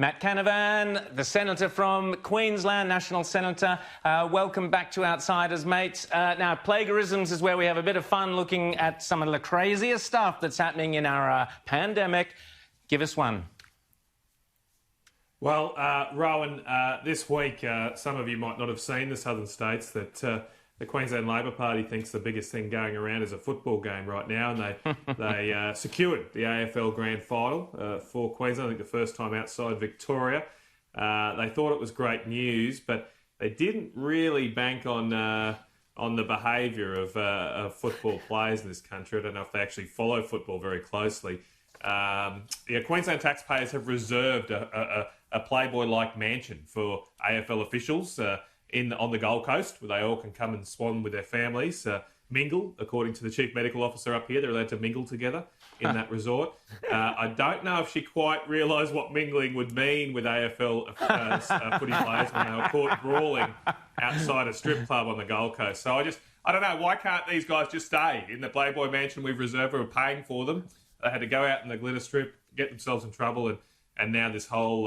Matt Canavan, the Senator from Queensland, National Senator. Welcome back to Outsiders, mates. Now, plagiarisms is where we have a bit of fun looking at some of the craziest stuff that's happening in our pandemic. Give us one. Well, Rowan, this week, some of you might not have seen the southern states that the Queensland Labor Party thinks the biggest thing going around is a football game right now, and they secured the AFL Grand Final for Queensland, I think the first time outside Victoria. They thought it was great news, but they didn't really bank on the behaviour of football players in this country. I don't know if they actually follow football very closely. Queensland taxpayers have reserved a Playboy-like mansion for AFL officials on the Gold Coast, where they all can come and swan with their families, mingle. According to the Chief Medical Officer up here, they're allowed to mingle together in that resort. I don't know if she quite realised what mingling would mean with AFL footy players when they were caught brawling outside a strip club on the Gold Coast. So I don't know, why can't these guys just stay in the Playboy mansion we've reserved? We're paying for them. They had to go out in the glitter strip, get themselves in trouble, and now this whole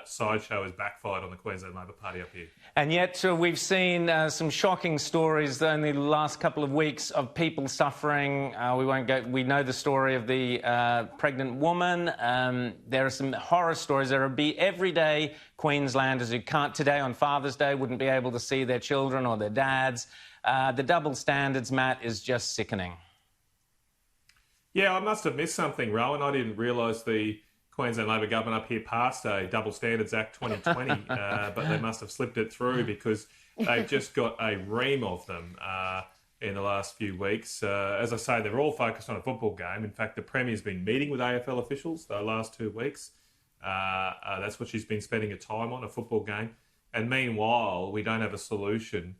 sideshow has backfired on the Queensland Labor Party up here. And yet we've seen some shocking stories only the last couple of weeks of people suffering. We know the story of the pregnant woman. There are some horror stories. There will be everyday Queenslanders who can't today on Father's Day wouldn't be able to see their children or their dads. The double standards, Matt, is just sickening. Yeah, I must have missed something, Rowan. I didn't realise the Queensland Labor government up here passed a Double Standards Act 2020, but they must have slipped it through because they've just got a ream of them in the last few weeks. As I say, they're all focused on a football game. In fact, the Premier's been meeting with AFL officials the last 2 weeks. That's what she's been spending her time on, a football game. And meanwhile, we don't have a solution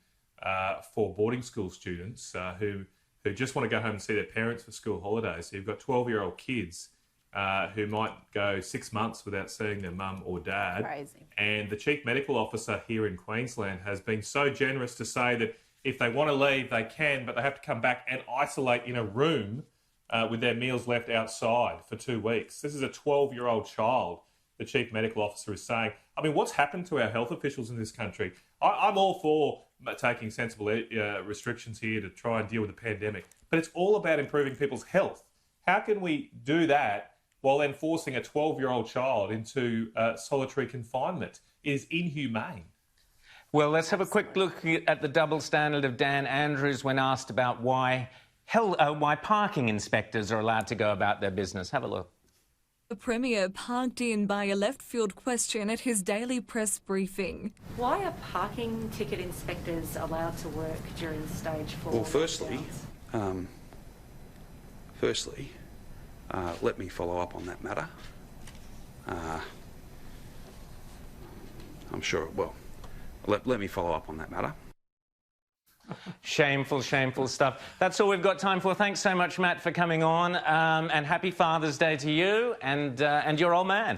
for boarding school students who just want to go home and see their parents for school holidays. So you've got 12-year-old kids who might go 6 months without seeing their mum or dad. Crazy. And the Chief Medical Officer here in Queensland has been so generous to say that if they want to leave, they can, but they have to come back and isolate in a room with their meals left outside for 2 weeks. This is a 12-year-old child, the Chief Medical Officer is saying. I mean, what's happened to our health officials in this country? I'm all for taking sensible restrictions here to try and deal with the pandemic, but it's all about improving people's health. How can we do that while then forcing a 12-year-old child into solitary confinement? It is inhumane. Well, let's have a quick look at the double standard of Dan Andrews when asked about why parking inspectors are allowed to go about their business. Have a look. The Premier parked in by a left-field question at his daily press briefing. why are parking ticket inspectors allowed to work during stage 4? Well, firstly, let me follow up on that matter. I'm sure it will. Let me follow up on that matter. Shameful, shameful stuff. That's all we've got time for. Thanks so much, Matt, for coming on. And happy Father's Day to you and your old man.